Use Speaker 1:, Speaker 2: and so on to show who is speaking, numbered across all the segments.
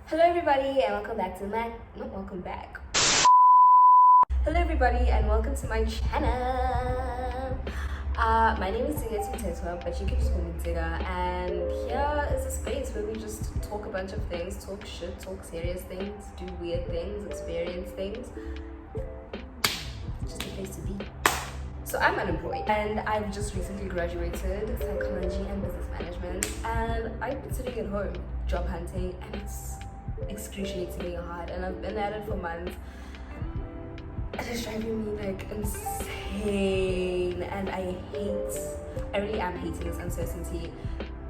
Speaker 1: Hello everybody and welcome back to Hello everybody and welcome to my channel. My name is Tigga, but you can just call me Tigga, and here is a space where we just talk a bunch of things, talk shit, talk serious things, do weird things, experience things. Just a place to be. So I'm unemployed and I've just recently graduated psychology and business management, and I've been sitting at home job hunting and it's excruciatingly hard, and I've been at it for months. It is driving me like insane, and I really am hating this uncertainty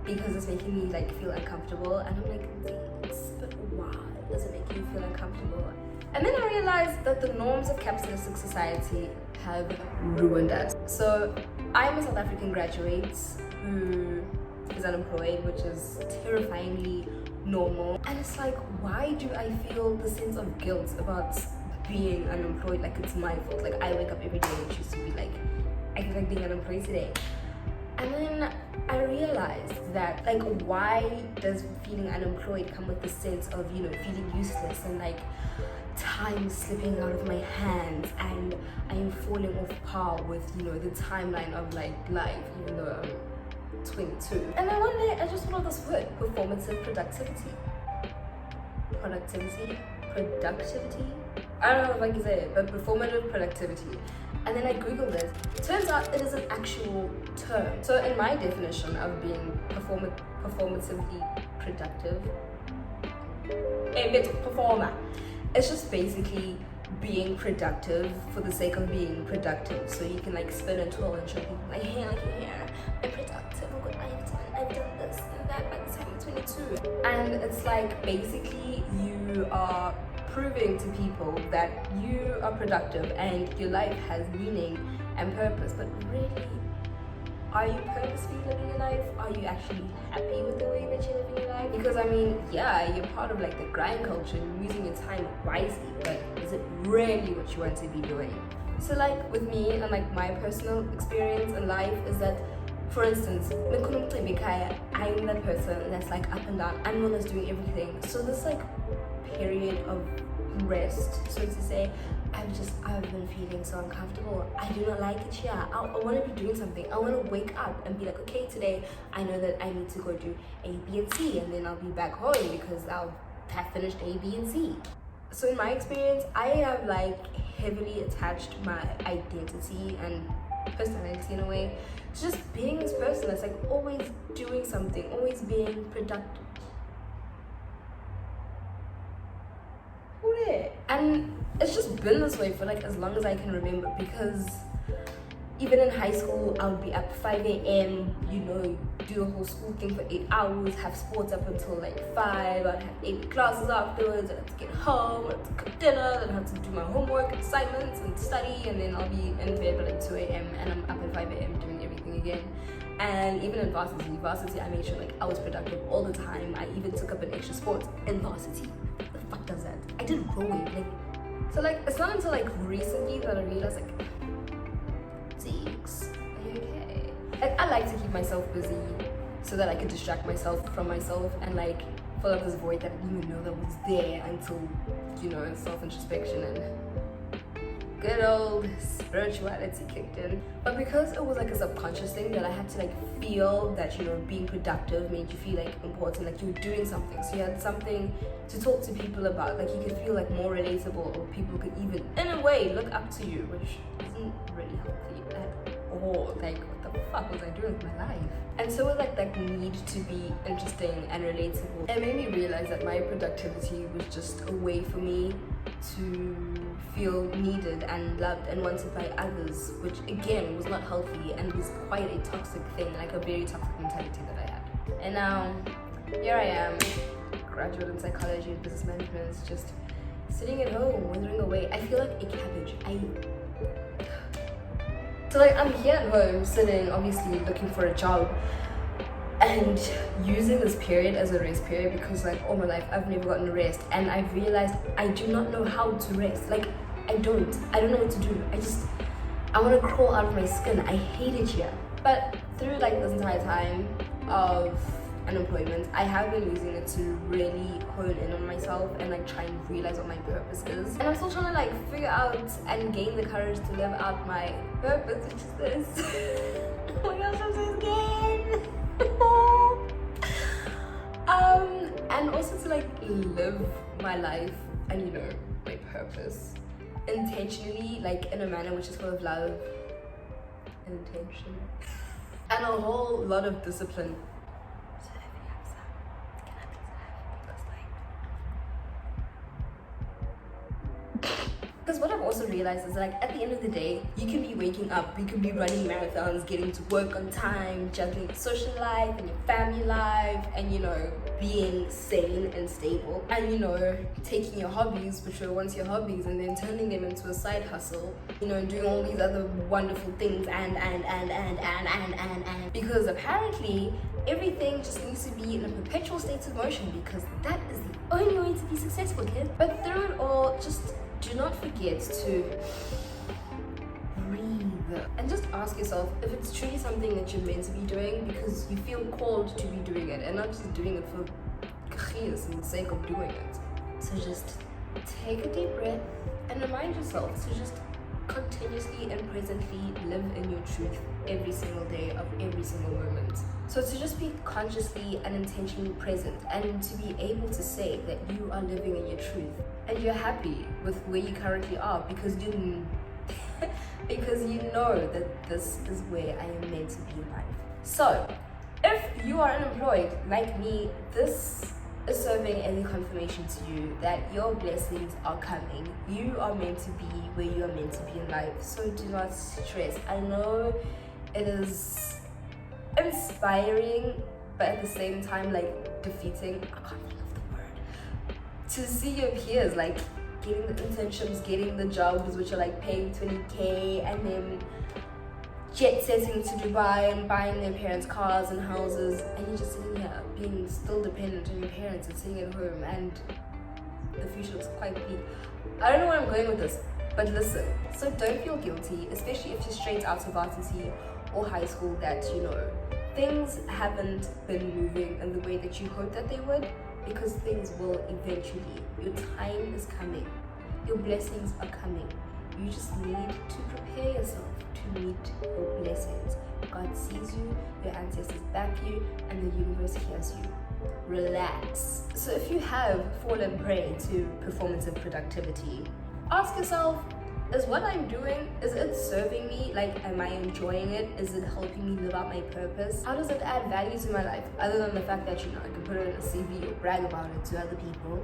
Speaker 1: because it's making me like feel uncomfortable, and I'm like, thanks, but why does it make you feel uncomfortable? And then I realized that the norms of capitalistic society have ruined us. So I'm a South African graduate who is unemployed, which is terrifyingly normal. And it's like, why do I feel the sense of guilt about being unemployed? Like it's my fault. Like I wake up every day and choose to be like, I feel like being unemployed today. And then I realized that, like, why does feeling unemployed come with the sense of, feeling useless and like time slipping out of my hands and I'm falling off par with, the timeline of like life, even though I'm 22. And then one day I just thought of this word, performative productivity. I don't know if I can say it, but performative productivity. And then I googled it. Turns out it is an actual term. So in my definition of being performatively productive, a bit performer, it's just basically being productive for the sake of being productive. So you can like spin and twirl and show people like, hey, look here, I'm productive, look what I've done this and that by the time I'm 22. And it's like basically you are proving to people that you are productive and your life has meaning and purpose. But really, are you purposefully living your life? Are you actually happy with the way that you're living your life? Because I mean, yeah, you're part of like the grind culture, you're using your time wisely, but is it really what you want to be doing? So like with me and like my personal experience in life is that, for instance, I'm that person that's like up and down. I'm the one that's doing everything. So this like period of rest, so to say, I've been feeling so uncomfortable. I do not like it here. I want to be doing something. I want to wake up and be like, okay, today I know that I need to go do A, B, and C, and then I'll be back home because I'll have finished A, B, and C. So in my experience, I have like heavily attached my identity and personality in a way to just being this person that's like always doing something, always being productive. And it's just been this way for like as long as I can remember, because even in high school I would be up 5 a.m, do the whole school thing for 8 hours, have sports up until like 5, I'd have 8 classes afterwards, I'd have to get home, I'd have to cook dinner, then I'd have to do my homework, assignments and study, and then I'll be in bed by like 2 a.m. and I'm up at 5 a.m. doing everything again. And even in varsity I made sure like I was productive all the time. I even took up an extra sport in varsity. The fuck does that? I did rowing, so like it's not until like recently that I realized like, Zeeks, are you okay? Like I like to keep myself busy so that I could distract myself from myself and like fill up this void that I didn't even know that was there until, self-introspection and good old spirituality kicked in. But because it was like a subconscious thing that I had to like feel that, being productive made you feel like important, like you were doing something, so you had something to talk to people about, like you could feel like more relatable, or people could even in a way look up to you, which isn't really healthy at all. Like what the fuck was I doing with my life? And so with like that need to be interesting and relatable, it made me realize that my productivity was just a way for me to feel needed and loved and wanted by others, which again was not healthy and was quite a toxic thing, like a very toxic mentality that I had. And now here I am, graduate in psychology and business management, just sitting at home withering away. I feel like a cabbage. So like I'm here at home sitting, obviously looking for a job and using this period as a rest period, because like all my life I've never gotten a rest, and I've realized I do not know how to rest. Like I don't know what to do. I want to crawl out of my skin. I hate it here. But through like this entire time of unemployment, I have been using it to really hone in on myself and like try and realize what my purpose is. And I'm still trying to like figure out and gain the courage to live out my purpose, which is this. Oh my gosh, I'm so scared. And also to like live my life and, you know, my purpose intentionally, like in a manner which is full of love and intention and a whole lot of discipline. So if you have some, can I please have? Because what I've also realized is like at the end of the day, you can be waking up, you can be running marathons, getting to work on time, juggling social life and your family life, and, you know, being sane and stable, and, you know, taking your hobbies, which were once your hobbies, and then turning them into a side hustle, you know, doing all these other wonderful things and because apparently everything just needs to be in a perpetual state of motion, because that is the only way to be successful, kid. But through it all, just do not forget to breathe and just ask yourself if it's truly something that you're meant to be doing because you feel called to be doing it, and not just doing it for khiyas and the sake of doing it. So just take a deep breath and remind yourself to just continuously and presently live in your truth every single day of every single moment. So to just be consciously and intentionally present, and to be able to say that you are living in your truth and you're happy with where you currently are because you because you know that this is where I am meant to be in life. So if you are unemployed like me, this is serving as a confirmation to you that your blessings are coming. You are meant to be where you are meant to be in life. So do not stress. I know it is inspiring, but at the same time like defeating. I can't think of the word. To see your peers like getting the internships, getting the jobs which are like paying 20k, and then jet setting to Dubai and buying their parents cars and houses, and you're just sitting here being still dependent on your parents and sitting at home, and the future looks quite bleak. I don't know where I'm going with this, but listen. So don't feel guilty, especially if you're straight out of varsity or high school, that, you know, things haven't been moving in the way that you hoped that they would, because things will eventually. Your time is coming. Your blessings are coming. You just need to prepare yourself to meet your blessings. God sees you, your ancestors back you, and the universe hears you. Relax. So if you have fallen prey to performative productivity, ask yourself, is what I'm doing, is it serving me? Like, am I enjoying it? Is it helping me live out my purpose? How does it add value to my life? Other than the fact that, you know, I can put it in a CV or brag about it to other people.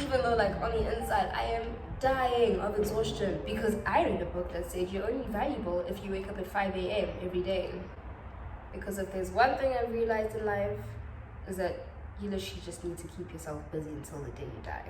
Speaker 1: Even though, like, on the inside, I am dying of exhaustion, because I read a book that said you're only valuable if you wake up at 5 a.m. every day. Because if there's one thing I've realized in life, is that you literally just need to keep yourself busy until the day you die.